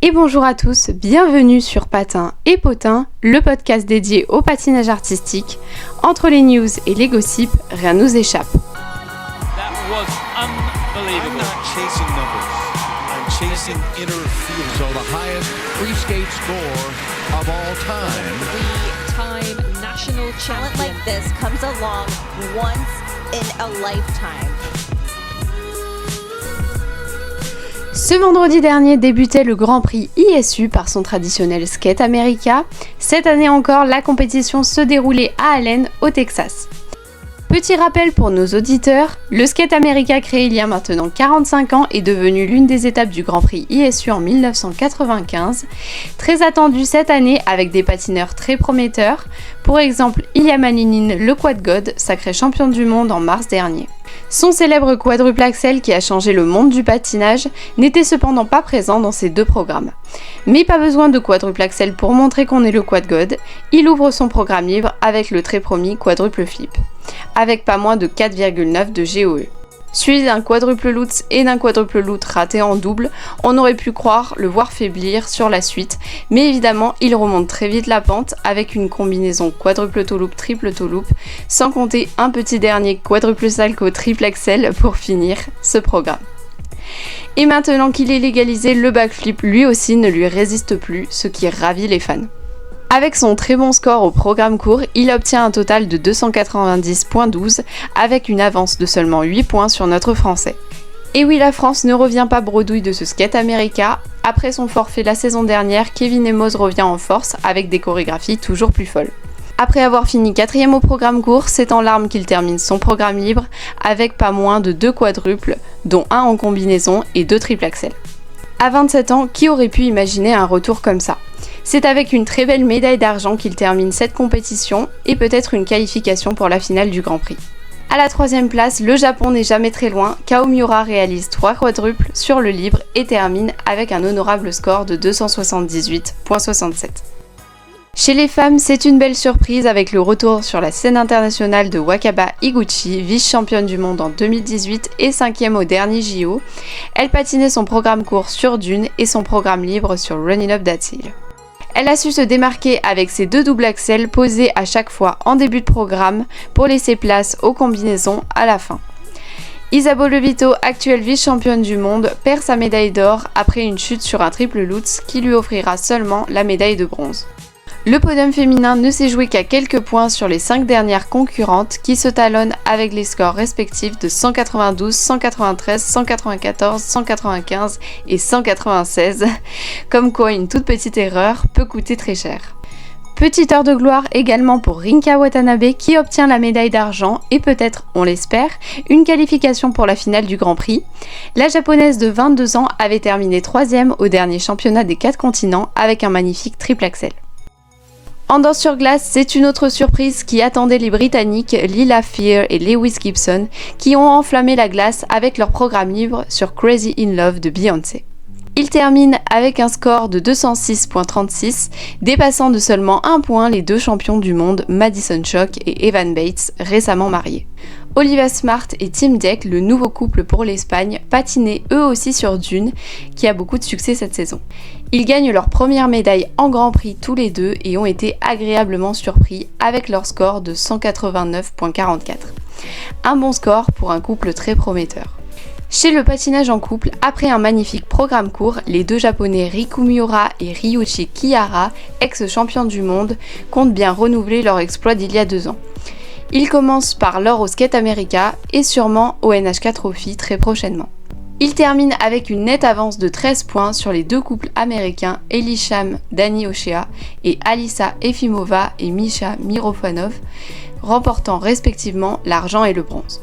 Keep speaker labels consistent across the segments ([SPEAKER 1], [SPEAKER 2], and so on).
[SPEAKER 1] Et bonjour à tous, bienvenue sur Patin et Potin, le podcast dédié au patinage artistique. Entre les news et les gossips, rien ne nous échappe.
[SPEAKER 2] That was unbelievable.
[SPEAKER 3] I'm not chasing numbers. I'm chasing inner feeling. So the highest free skate score of all time.
[SPEAKER 4] Three-time national champion.
[SPEAKER 5] Talent like this comes along once in a lifetime.
[SPEAKER 1] Ce vendredi dernier débutait le Grand Prix ISU par son traditionnel Skate America. Cette année encore, la compétition se déroulait à Allen, au Texas. Petit rappel pour nos auditeurs, le Skate America créé il y a maintenant 45 ans est devenu l'une des étapes du Grand Prix ISU en 1995. Très attendu cette année avec des patineurs très prometteurs. Pour exemple, Ilya Malinin, le Quad God, sacré champion du monde en mars dernier. Son célèbre quadruple axel qui a changé le monde du patinage n'était cependant pas présent dans ces deux programmes. Mais pas besoin de quadruple axel pour montrer qu'on est le Quad God, il ouvre son programme libre avec le très promis quadruple flip, avec pas moins de 4,9 de GOE. Suivi d'un quadruple lutz et d'un quadruple lutz raté en double, on aurait pu croire le voir faiblir sur la suite, mais évidemment il remonte très vite la pente avec une combinaison quadruple toe loop, triple toe loop, sans compter un petit dernier quadruple salco triple axel pour finir ce programme. Et maintenant qu'il est légalisé, le backflip lui aussi ne lui résiste plus, ce qui ravit les fans. Avec son très bon score au programme court, il obtient un total de 290.12 avec une avance de seulement 8 points sur notre français. Et oui, la France ne revient pas bredouille de ce Skate America. Après son forfait la saison dernière, Kevin Emos revient en force avec des chorégraphies toujours plus folles. Après avoir fini 4ème au programme court, c'est en larmes qu'il termine son programme libre avec pas moins de 2 quadruples, dont 1 en combinaison et 2 triple axel. À 27 ans, qui aurait pu imaginer un retour comme ça ? C'est avec une très belle médaille d'argent qu'il termine cette compétition et peut-être une qualification pour la finale du Grand Prix. À la 3ème place, le Japon n'est jamais très loin, Kao Miura réalise 3 quadruples sur le libre et termine avec un honorable score de 278.67. Chez les femmes, c'est une belle surprise avec le retour sur la scène internationale de Wakaba Higuchi, vice-championne du monde en 2018 et 5ème au dernier JO. Elle patinait son programme court sur dune et son programme libre sur Running Up That Hill. Elle a su se démarquer avec ses 2 doubles axels posés à chaque fois en début de programme pour laisser place aux combinaisons à la fin. Isabeau Levito, actuelle vice-championne du monde, perd sa médaille d'or après une chute sur un triple lutz qui lui offrira seulement la médaille de bronze. Le podium féminin ne s'est joué qu'à quelques points sur les 5 dernières concurrentes qui se talonnent avec les scores respectifs de 192, 193, 194, 195 et 196, comme quoi une toute petite erreur peut coûter très cher. Petite heure de gloire également pour Rinka Watanabe qui obtient la médaille d'argent et peut-être, on l'espère, une qualification pour la finale du Grand Prix. La japonaise de 22 ans avait terminé 3ème au dernier championnat des 4 continents avec un magnifique triple axel. En danse sur glace, c'est une autre surprise qui attendait les Britanniques Lila Fear et Lewis Gibson qui ont enflammé la glace avec leur programme libre sur Crazy in Love de Beyoncé. Ils terminent avec un score de 206.36, dépassant de seulement 1 point les 2 champions du monde Madison Chock et Evan Bates, récemment mariés. Olivia Smart et Tim Deck, le nouveau couple pour l'Espagne, patinaient eux aussi sur dune, qui a beaucoup de succès cette saison. Ils gagnent leur première médaille en Grand Prix tous les deux et ont été agréablement surpris avec leur score de 189.44. Un bon score pour un couple très prometteur. Chez le patinage en couple, après un magnifique programme court, les 2 japonais Riku Miura et Ryuichi Kihara, ex-champions du monde, comptent bien renouveler leur exploit d'il y a 2 ans. Ils commencent par l'or au Skate America et sûrement au NHK Trophy très prochainement. Ils terminent avec une nette avance de 13 points sur les 2 couples américains Elisham Dani Ochea et Alisa Efimova et Misha Mirofanov, remportant respectivement l'argent et le bronze.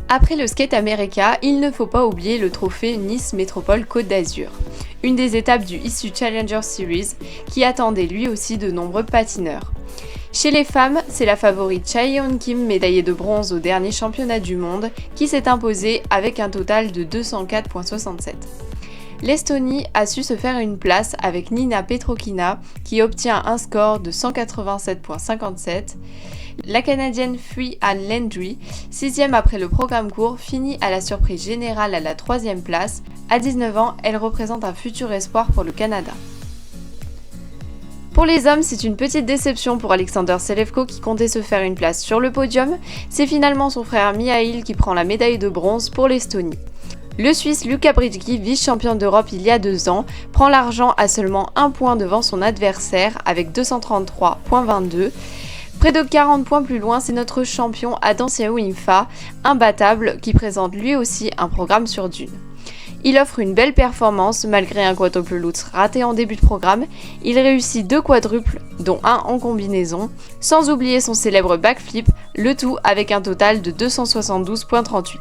[SPEAKER 1] Après le Skate America, il ne faut pas oublier le trophée Nice Métropole Côte d'Azur, une des étapes du ISU Challenger Series qui attendait lui aussi de nombreux patineurs. Chez les femmes, c'est la favorite Chaeyeon Kim, médaillée de bronze au dernier championnat du monde, qui s'est imposée avec un total de 204.67. L'Estonie a su se faire une place avec Nina Petrokina qui obtient un score de 187.57. La Canadienne Thuy Ann Landry, 6ème après le programme court, finit à la surprise générale à la 3ème place. À 19 ans, elle représente un futur espoir pour le Canada. Pour les hommes, c'est une petite déception pour Alexander Selevko qui comptait se faire une place sur le podium. C'est finalement son frère Mihail qui prend la médaille de bronze pour l'Estonie. Le Suisse Luka Bridgi, vice-champion d'Europe il y a 2 ans, prend l'argent à seulement 1 point devant son adversaire avec 233,22. Près de 40 points plus loin, c'est notre champion Adam Siaou-Imfa, imbattable, qui présente lui aussi un programme sur dune. Il offre une belle performance malgré un quadruple lutz raté en début de programme. Il réussit 2 quadruples, dont un en combinaison, sans oublier son célèbre backflip, le tout avec un total de 272,38.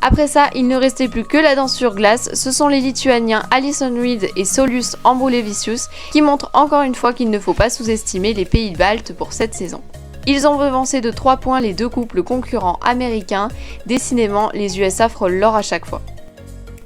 [SPEAKER 1] Après ça, il ne restait plus que la danse sur glace. Ce sont les Lituaniens Alison Reed et Saulius Ambrulevicius qui montrent encore une fois qu'il ne faut pas sous-estimer les pays baltes pour cette saison. Ils ont devancé de 3 points les 2 couples concurrents américains. Décidément, les USA frôlent l'or à chaque fois.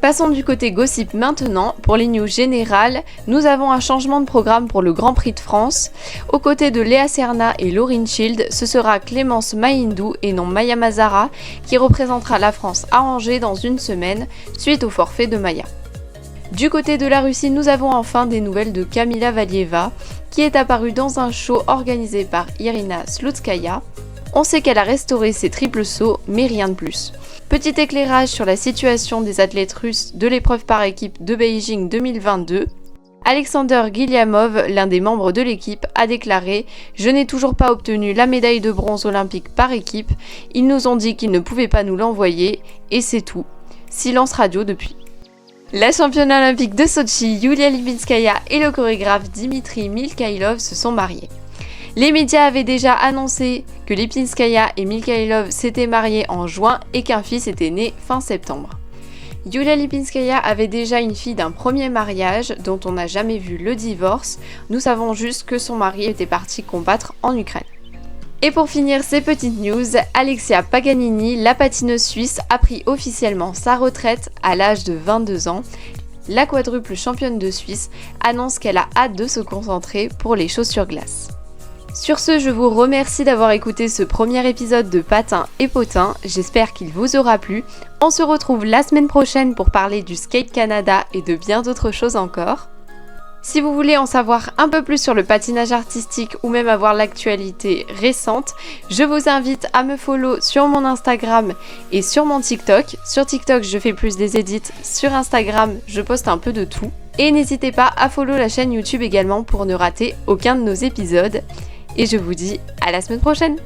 [SPEAKER 1] Passons du côté gossip maintenant. Pour les news générales, nous avons un changement de programme pour le Grand Prix de France. Aux côtés de Léa Serna et Lauryn Schild, ce sera Clémence Mahindou et non Maya Mazara qui représentera la France à Angers dans une semaine suite au forfait de Maya. Du côté de la Russie, nous avons enfin des nouvelles de Kamila Valieva qui est apparue dans un show organisé par Irina Slutskaya. On sait qu'elle a restauré ses triples sauts, mais rien de plus. Petit éclairage sur la situation des athlètes russes de l'épreuve par équipe de Beijing 2022. Alexander Guiliamov, l'un des membres de l'équipe, a déclaré « Je n'ai toujours pas obtenu la médaille de bronze olympique par équipe. Ils nous ont dit qu'ils ne pouvaient pas nous l'envoyer, et c'est tout. Silence radio depuis. » La championne olympique de Sochi, Yulia Lipinskaya et le chorégraphe Dimitri Milkhailov se sont mariés. Les médias avaient déjà annoncé que Lipinskaya et Milkhailov s'étaient mariés en juin et qu'un fils était né fin septembre. Yulia Lipinskaya avait déjà une fille d'un premier mariage dont on n'a jamais vu le divorce. Nous savons juste que son mari était parti combattre en Ukraine. Et pour finir ces petites news, Alexia Paganini, la patineuse suisse, a pris officiellement sa retraite à l'âge de 22 ans. La quadruple championne de Suisse annonce qu'elle a hâte de se concentrer pour les choses sur glace. Sur ce, je vous remercie d'avoir écouté ce premier épisode de Patin et Potin, j'espère qu'il vous aura plu. On se retrouve la semaine prochaine pour parler du Skate Canada et de bien d'autres choses encore. Si vous voulez en savoir un peu plus sur le patinage artistique ou même avoir l'actualité récente, je vous invite à me follow sur mon Instagram et sur mon TikTok. Sur TikTok, je fais plus des edits, sur Instagram, je poste un peu de tout. Et n'hésitez pas à follow la chaîne YouTube également pour ne rater aucun de nos épisodes. Et je vous dis à la semaine prochaine!